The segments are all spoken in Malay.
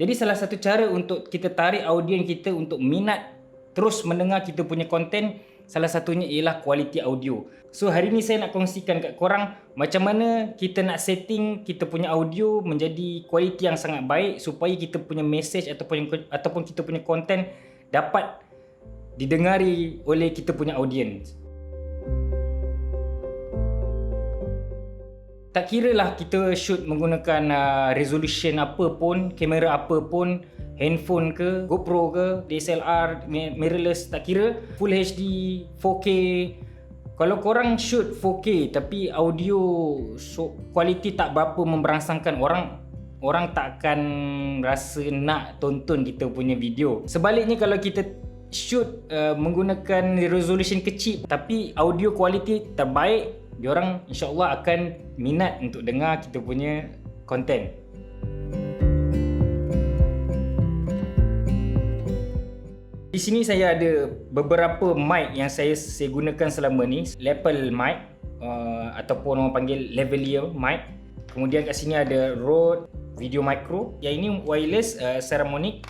Jadi salah satu cara untuk kita tarik audiens kita untuk minat terus mendengar kita punya konten, salah satunya ialah kualiti audio. So hari ni saya nak kongsikan kat korang macam mana kita nak setting kita punya audio menjadi kualiti yang sangat baik supaya kita punya message ataupun kita punya konten dapat didengari oleh kita punya audiens. Tak kira lah kita shoot menggunakan resolution apa pun, kamera apa pun, handphone ke, GoPro ke, DSLR, mirrorless, tak kira, Full HD, 4K. Kalau korang shoot 4K tapi audio kualiti tak berapa memberangsangkan, orang tak akan rasa nak tonton kita punya video. Sebaliknya kalau kita shoot menggunakan resolution kecil tapi audio kualiti terbaik, diorang insyaAllah akan minat untuk dengar kita punya konten. Di sini saya ada beberapa mic yang saya gunakan selama ni. Lapel mic ataupun orang panggil lavalier mic. Kemudian kat sini ada Rode Video Micro. Yang ini wireless Saramonic.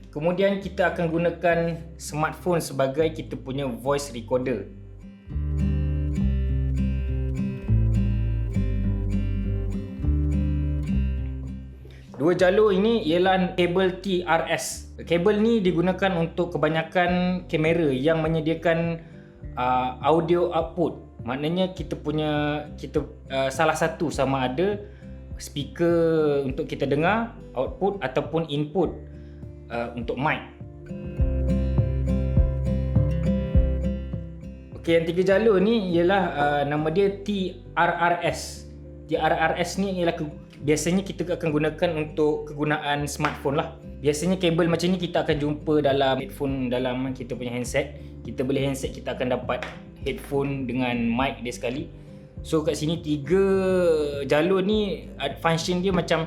Kemudian kita akan gunakan smartphone sebagai kita punya voice recorder. Dua jalur ini ialah kabel TRS. Kabel ni digunakan untuk kebanyakan kamera yang menyediakan audio output. Maknanya kita salah satu sama ada speaker untuk kita dengar output ataupun input untuk mic. Okey, yang tiga jalur ni ialah nama dia TRRS. TRRS ni ialah biasanya kita akan gunakan untuk kegunaan smartphone lah. Biasanya kabel macam ni kita akan jumpa dalam headphone, dalam kita punya handset. Kita beli handset, kita akan dapat headphone dengan mic dia sekali. So kat sini tiga jalur ni function dia macam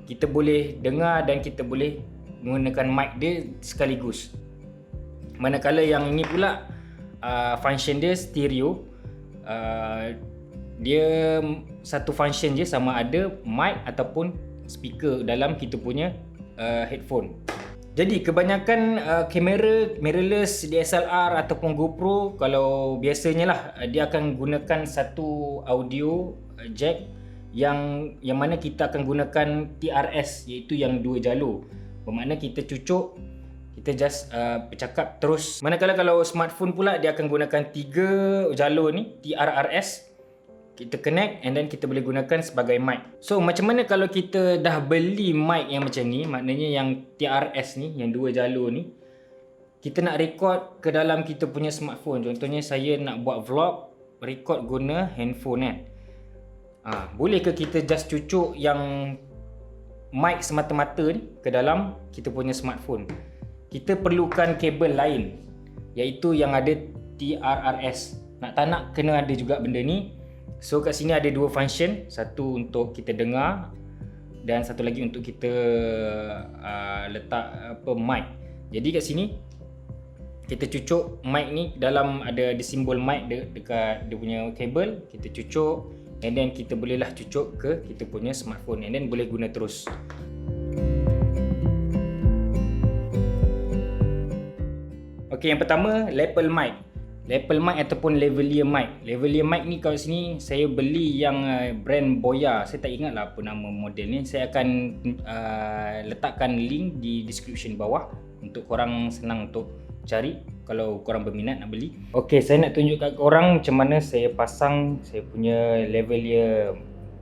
kita boleh dengar dan kita boleh menggunakan mic dia sekaligus. Manakala yang ini pula function dia stereo. Dia satu function je, sama ada mic ataupun speaker dalam kita punya headphone. Jadi kebanyakan kamera mirrorless, DSLR ataupun GoPro, kalau biasanya lah dia akan gunakan satu audio jack yang mana kita akan gunakan TRS, iaitu yang dua jalur. Bermakna kita cucuk, kita just bercakap terus. Manakala kalau smartphone pula dia akan gunakan tiga jalur ni, TRRS. Kita connect and then kita boleh gunakan sebagai mic. So macam mana kalau kita dah beli mic yang macam ni, maknanya yang TRS ni, yang dua jalur ni, kita nak record ke dalam kita punya smartphone. Contohnya saya nak buat vlog, record guna handphone kan. Boleh ke kita just cucuk yang mic semata-mata ni ke dalam kita punya smartphone? Kita perlukan kabel lain, iaitu yang ada TRRS. Nak tak nak kena ada juga benda ni. So kat sini ada dua function, satu untuk kita dengar dan satu lagi untuk kita letak mic. Jadi kat sini kita cucuk mic ni, dalam ada simbol mic dekat dia punya kabel, kita cucuk and then kita bolehlah cucuk ke kita punya smartphone and then boleh guna terus. Okey, yang pertama lapel mic. Lapel mic ataupun lavalier mic. Lavalier mic ni kat sini saya beli yang brand Boya. Saya tak ingat lah apa nama model ni. Saya akan letakkan link di description bawah untuk korang senang untuk cari kalau korang berminat nak beli. Okey, saya nak tunjuk kat korang macam mana saya pasang saya punya lavalier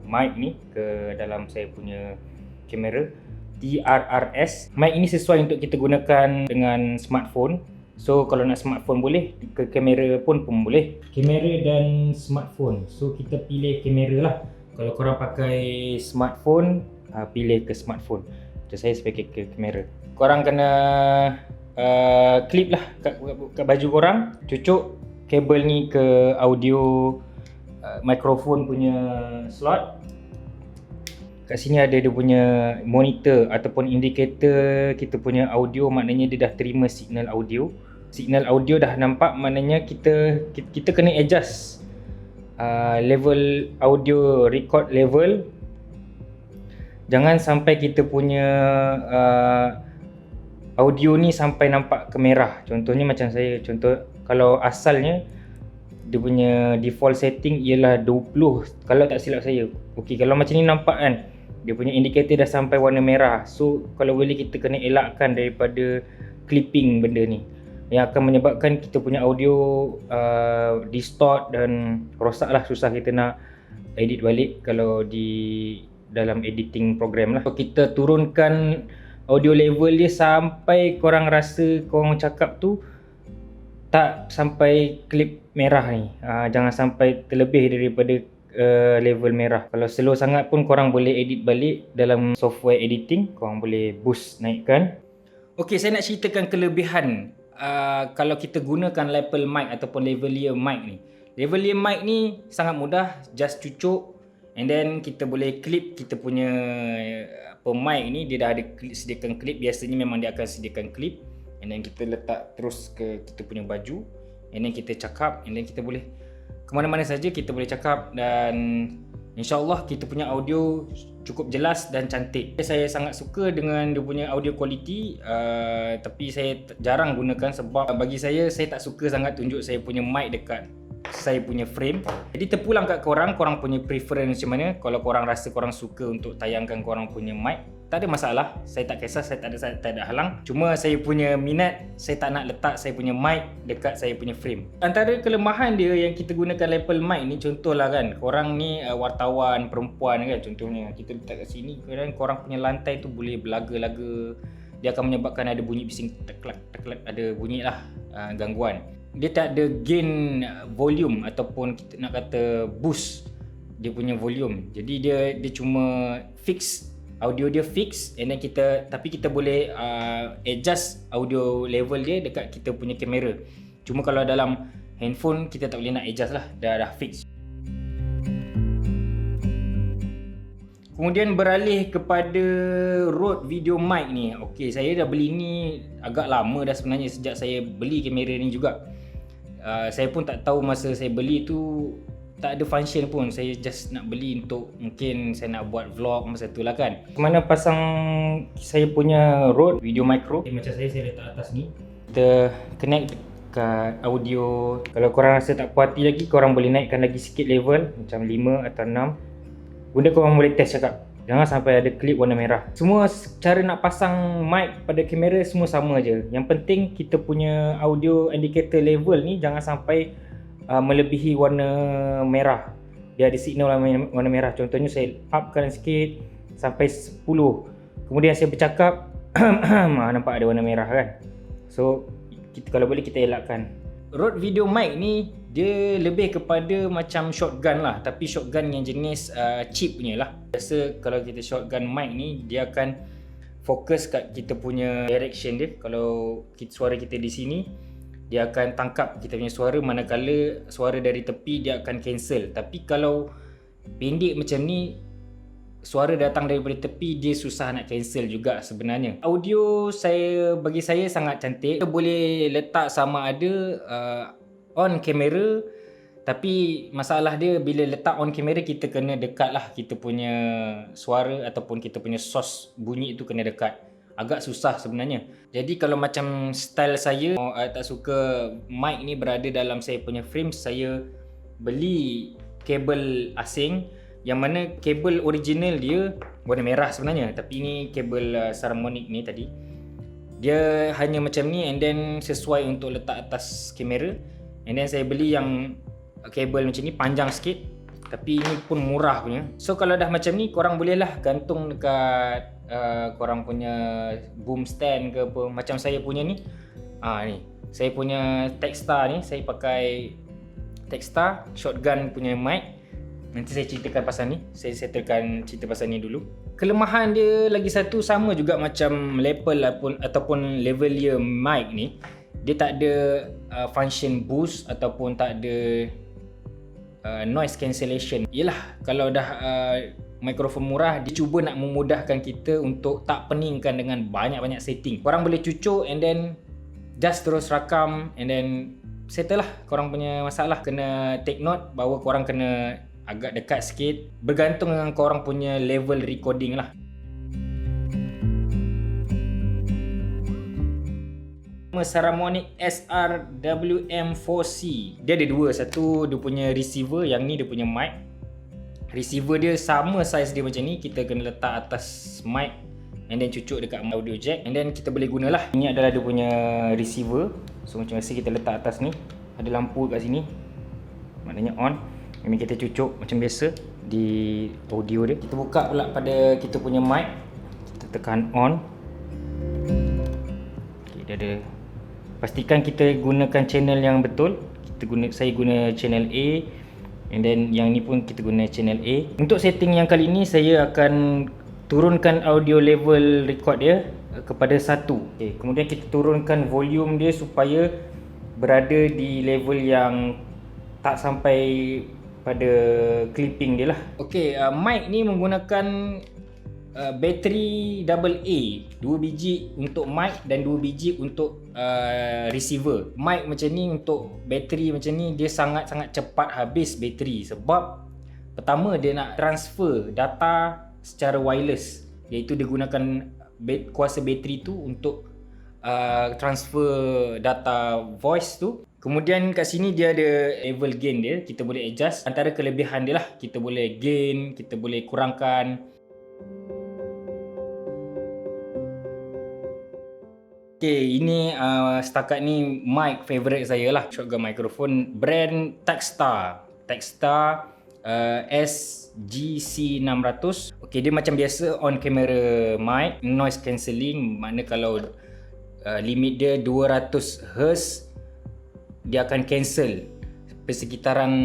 mic ni ke dalam saya punya kamera TRRS. Mic ini sesuai untuk kita gunakan dengan smartphone. So kalau nak smartphone boleh, ke kamera pun boleh. Kamera dan smartphone. So kita pilih kamera lah. Kalau korang pakai smartphone, pilih ke smartphone. Macam saya pakai ke kamera. Korang kena clip lah kat baju korang. Cucuk kabel ni ke audio mikrofon punya slot. Kat sini ada dia punya monitor ataupun indikator kita punya audio, maknanya dia dah terima signal audio. Signal audio dah nampak, maknanya kita kena adjust level audio record level jangan sampai kita punya audio ni sampai nampak ke merah. Contohnya macam saya, contoh kalau asalnya dia punya default setting ialah 20 kalau tak silap saya. Okey, kalau macam ni nampak kan, dia punya indikator dah sampai warna merah. So kalau boleh kita kena elakkan daripada clipping benda ni, yang akan menyebabkan kita punya audio distort dan rosak lah. Susah kita nak edit balik kalau di dalam editing program lah. So, kita turunkan audio level dia sampai korang rasa korang cakap tu tak sampai klip merah ni. Jangan sampai terlebih daripada level merah. Kalau slow sangat pun korang boleh edit balik dalam software editing. Korang boleh boost naikkan. Okey, saya nak ceritakan kelebihan kalau kita gunakan lapel mic ataupun lavalier mic ni. Lavalier mic ni sangat mudah, just cucuk and then kita boleh clip kita punya mic ni. Dia dah ada sediakan clip. Biasanya memang dia akan sediakan clip. And then kita letak terus ke kita punya baju. And then kita cakap. And then kita boleh ke mana-mana saja kita boleh cakap. Dan InsyaAllah kita punya audio cukup jelas dan cantik. Saya sangat suka dengan dia punya audio quality. Tapi saya jarang gunakan sebab bagi saya tak suka sangat tunjuk saya punya mic dekat saya punya frame. Jadi terpulang kat korang punya preference macam mana. Kalau korang rasa korang suka untuk tayangkan korang punya mic, tak ada masalah. Saya tak kisah, saya tak ada halang. Cuma saya punya minat, saya tak nak letak saya punya mic dekat saya punya frame. Antara kelemahan dia yang kita gunakan lapel mic ni, contohlah kan, korang ni wartawan perempuan kan, contohnya kita letak kat sini, korang punya lantai tu boleh berlaga-laga. Dia akan menyebabkan ada bunyi bising teklak, ada bunyi lah, gangguan. Dia tak ada gain volume ataupun kita nak kata boost dia punya volume. Jadi dia cuma fix, audio dia fix, and then tapi kita boleh adjust audio level dia dekat kita punya kamera. Cuma kalau dalam handphone kita tak boleh nak adjust lah, dah fix. Kemudian beralih kepada Rode Video Mic ni. Okey, saya dah beli ni agak lama dah sebenarnya, sejak saya beli kamera ni juga. Saya pun tak tahu masa saya beli tu tak ada function pun. Saya just nak beli untuk mungkin saya nak buat vlog masa tu lah kan. Mana pasang saya punya Rode Video Micro. Macam saya letak atas ni. Kita connect dekat audio. Kalau korang rasa tak puas hati lagi, korang boleh naikkan lagi sikit level, macam 5 atau 6. Benda korang boleh test cakap, jangan sampai ada klip warna merah. Semua cara nak pasang mic pada kamera semua sama je. Yang penting kita punya audio indicator level ni jangan sampai melebihi warna merah. Dia ada signal warna merah. Contohnya saya upkan sikit sampai 10. Kemudian saya bercakap nampak ada warna merah kan. So kalau boleh kita elakkan. Rode Video Mic ni dia lebih kepada macam shotgun lah, tapi shotgun yang jenis cheap punya lah. Biasa kalau kita shotgun mic ni, dia akan fokus kat kita punya direction dia. Kalau suara kita di sini, dia akan tangkap kita punya suara, manakala suara dari tepi dia akan cancel. Tapi kalau pendek macam ni, suara datang daripada tepi, dia susah nak cancel juga sebenarnya. Audio bagi saya sangat cantik. Kita boleh letak sama ada on kamera, tapi masalah dia bila letak on kamera kita kena dekat lah kita punya suara ataupun kita punya source bunyi itu kena dekat. Agak susah sebenarnya. Jadi kalau macam style saya tak suka mic ni berada dalam saya punya frame, saya beli kabel asing, yang mana kabel original dia warna merah sebenarnya, tapi ini kabel Saramonic ni tadi. Dia hanya macam ni and then sesuai untuk letak atas kamera. And then saya beli yang kabel macam ni panjang sikit, tapi ini pun murah punya. So kalau dah macam ni, korang bolehlah gantung dekat korang punya boom stand ke apa. Macam saya punya ni, ni saya punya Techstar ni, saya pakai Techstar shotgun punya mic. Nanti saya ceritakan pasal ni. Saya settlekan cerita pasal ni dulu. Kelemahan dia lagi satu sama juga macam lapel ataupun lavalier mic ni. Dia tak ada function boost ataupun tak ada noise cancellation. Yelah, kalau dah mikrofon murah, dia cuba nak memudahkan kita untuk tak peningkan dengan banyak-banyak setting. Korang boleh cucuk and then just terus rakam and then settle lah korang punya masalah. Kena take note bahawa korang kena agak dekat sikit, bergantung dengan korang punya level recording lah. Saramonic SR-WM4C. Dia ada dua, satu dia punya receiver, yang ni dia punya mic. Receiver dia sama size dia macam ni, kita kena letak atas mic and then cucuk dekat audio jack and then kita boleh gunalah. Ini adalah dia punya receiver. So macam biasa kita letak atas ni, ada lampu kat sini, maknanya on. Ini kita cucuk macam biasa di audio dia. Kita buka pula pada kita punya mic, kita tekan on. Okay, dia ada. Pastikan kita gunakan channel yang betul. Saya guna channel A, and then yang ni pun kita guna channel A. Untuk setting yang kali ni, saya akan turunkan audio level record dia kepada 1. Okay, kemudian kita turunkan volume dia supaya berada di level yang tak sampai pada clipping dia lah. Okay, mic ni menggunakan bateri AA, 2 biji untuk mic dan 2 biji untuk receiver. Mic macam ni, untuk bateri macam ni, dia sangat-sangat cepat habis bateri sebab pertama dia nak transfer data secara wireless, iaitu dia gunakan kuasa bateri tu untuk transfer data voice tu. Kemudian kat sini dia ada level gain dia, kita boleh adjust. Antara kelebihan dia lah, kita boleh gain, kita boleh kurangkan. Okay, ini setakat ni mic favourite saya lah, shotgun microphone brand Techstar SGC600. Okay, dia macam biasa on camera mic, noise cancelling, makna kalau limit dia 200Hz, dia akan cancel persekitaran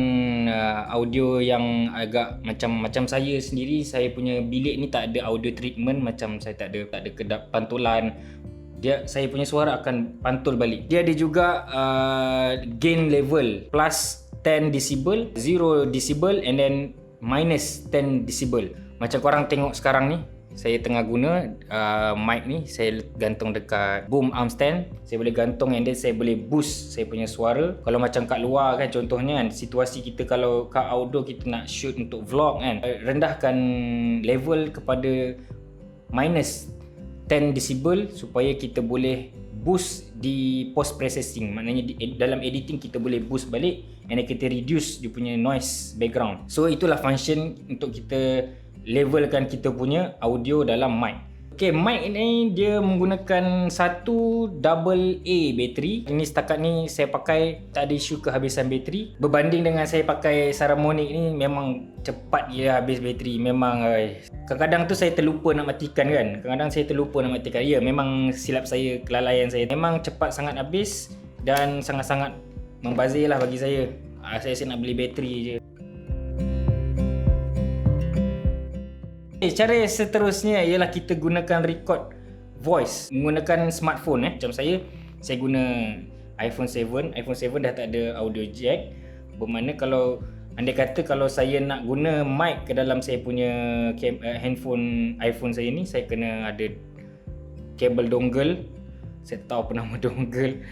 audio yang agak macam saya sendiri. Saya punya bilik ni tak ada audio treatment, macam saya tak ada kedap pantulan. Saya punya suara akan pantul balik. Dia ada juga gain level plus 10 decibel, 0 decibel and then minus 10 decibel. Macam korang tengok sekarang ni, saya tengah guna mic ni, saya gantung dekat boom arm stand. Saya boleh gantung and then saya boleh boost saya punya suara. Kalau macam kat luar kan, contohnya kan, situasi kita kalau kat outdoor kita nak shoot untuk vlog kan, rendahkan level kepada minus 10 decibel supaya kita boleh boost di post processing. Maknanya dalam editing kita boleh boost balik and then kita reduce dia punya noise background. So itulah function untuk kita levelkan kita punya audio dalam mic. Okay, mic ini dia menggunakan satu AA bateri. Ini setakat ni saya pakai, tak ada isu kehabisan bateri. Berbanding dengan saya pakai Saramonic ni, memang cepat dia habis bateri. Memang kadang-kadang tu saya terlupa nak matikan kan. Ya, memang silap saya, kelalaian saya. Memang cepat sangat habis dan sangat-sangat membazir lah bagi saya. Saya nak beli bateri je. Cara seterusnya ialah kita gunakan record voice menggunakan smartphone. Macam saya guna iPhone 7 dah tak ada audio jack. Bermakna kalau andai kata kalau saya nak guna mic ke dalam saya punya handphone iPhone saya ni, saya kena ada kabel dongle. Saya tahu apa nama dongle.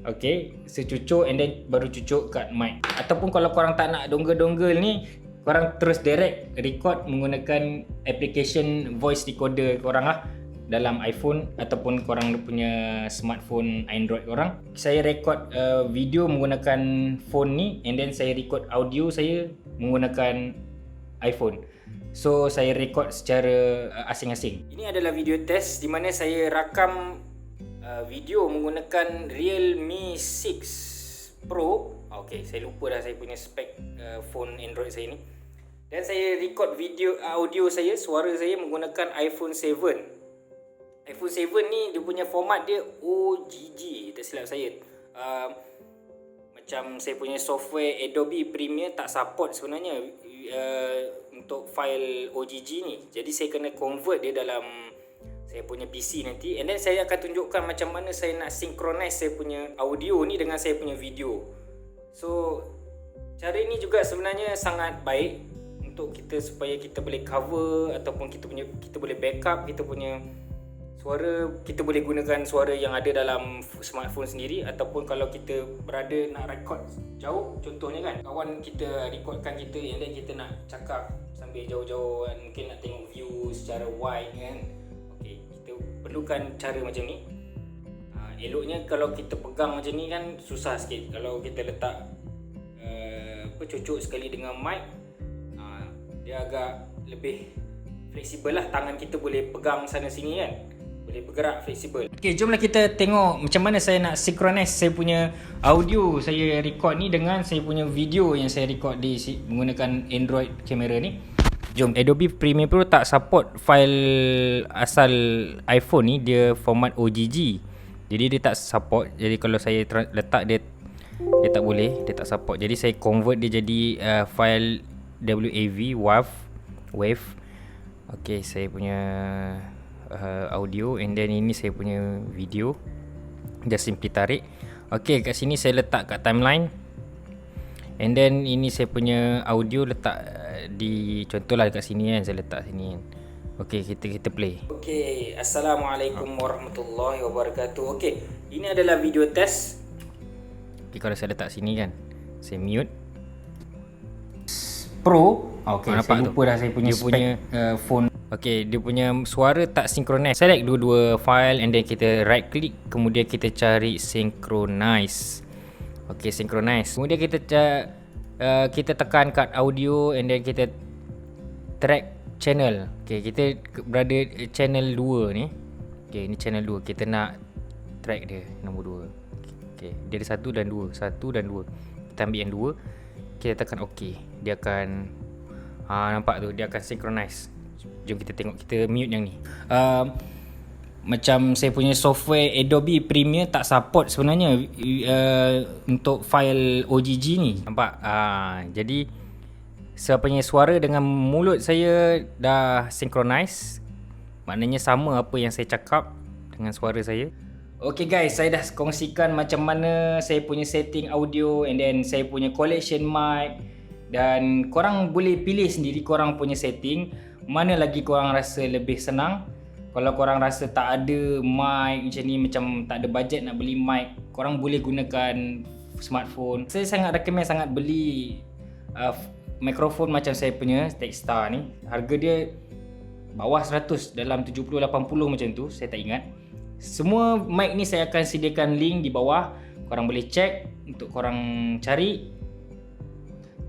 Okay, saya cucuk and then baru cucuk kat mic. Ataupun kalau korang tak nak dongle ni, korang terus direct record menggunakan application voice recorder korang lah dalam iPhone ataupun korang punya smartphone Android korang. Saya record video menggunakan phone ni and then saya record audio saya menggunakan iPhone. So saya record secara asing-asing. Ini adalah video test di mana saya rakam video menggunakan Realme 6 Pro. Okay, saya lupa dah saya punya spek phone Android saya ni. Dan saya record video audio saya, suara saya menggunakan iPhone 7. iPhone 7 ni dia punya format dia OGG, tak silap saya. Macam saya punya software Adobe Premiere tak support sebenarnya untuk file OGG ni. Jadi saya kena convert dia dalam saya punya PC nanti. And then saya akan tunjukkan macam mana saya nak synchronize saya punya audio ni dengan saya punya video. So cara ini juga sebenarnya sangat baik untuk kita supaya kita boleh cover ataupun kita boleh backup kita punya suara. Kita boleh gunakan suara yang ada dalam smartphone sendiri, ataupun kalau kita berada nak record jauh, contohnya kan kawan kita recordkan kita yang lain, kita nak cakap sambil jauh-jauh kan, mungkin nak tengok view secara wide kan. Okey, kita perlukan cara macam ni. eloknya kalau kita pegang macam ni kan susah sikit. Kalau kita letak cucuk sekali dengan mic, dia agak lebih fleksibel lah. Tangan kita boleh pegang sana sini kan, boleh bergerak fleksibel. Okay, jomlah kita tengok macam mana saya nak synchronize saya punya audio saya record ni dengan saya punya video yang saya record menggunakan Android kamera ni. Jom. Adobe Premiere Pro tak support file asal iPhone ni, dia format OGG. Jadi dia tak support. Jadi kalau saya letak dia tak boleh, dia tak support. Jadi saya convert dia jadi file WAV, wave. Okay, saya punya audio, and then ini saya punya video. Just simply tarik. Okay, kat sini saya letak kat timeline, and then ini saya punya audio letak di, contohlah dekat sini kan, saya letak sini kan. Okay, kita play. Okay, Assalamualaikum warahmatullahi wabarakatuh. Okay, ini adalah video test. Okay, kalau saya letak sini kan, saya mute Pro. Okay, saya lupa dah saya punya spek phone. Okay, dia punya suara tak synchronize. Select dua-dua file, and then kita right click, kemudian kita cari synchronize. Okay, synchronize. Kemudian kita tekan kat audio, and then kita track channel. Okay, kita berada channel 2 ni. Okay, ini channel 2. Kita nak track dia nombor 2. Okay, dia ada 1 dan 2. 1 dan 2. Kita ambil yang 2. Kita tekan OK. Dia akan nampak tu, dia akan synchronize. Jom kita tengok. Kita mute yang ni. Macam saya punya software Adobe Premiere tak support sebenarnya untuk file OGG ni. Nampak? Jadi saya punya suara dengan mulut saya dah synchronize. Maknanya sama apa yang saya cakap dengan suara saya. Okay guys, saya dah kongsikan macam mana saya punya setting audio, and then saya punya collection mic, dan korang boleh pilih sendiri korang punya setting mana lagi korang rasa lebih senang. Kalau korang rasa tak ada mic macam ni, macam tak ada bajet nak beli mic, korang boleh gunakan smartphone. Saya sangat recommend sangat beli mikrofon macam saya punya Techstar ni. Harga dia bawah 100, dalam 70-80 macam tu, saya tak ingat. Semua mic ni saya akan sediakan link di bawah. Korang boleh check untuk korang cari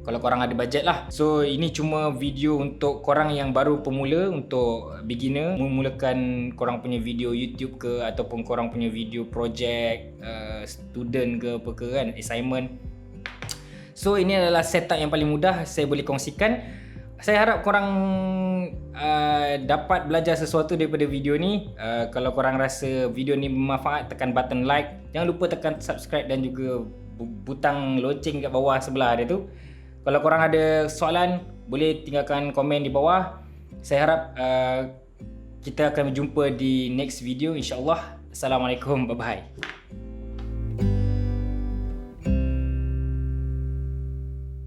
kalau korang ada bajet lah. So ini cuma video untuk korang yang baru pemula, untuk beginner, memulakan korang punya video YouTube ke, ataupun korang punya video project student ke apa ke kan, assignment. So ini adalah setup yang paling mudah saya boleh kongsikan. Saya harap korang dapat belajar sesuatu daripada video ni. Kalau korang rasa video ni bermanfaat, tekan button like. Jangan lupa tekan subscribe dan juga butang loceng kat bawah sebelah dia tu. Kalau korang ada soalan, boleh tinggalkan komen di bawah. Saya harap kita akan berjumpa di next video, insyaAllah. Assalamualaikum, bye bye.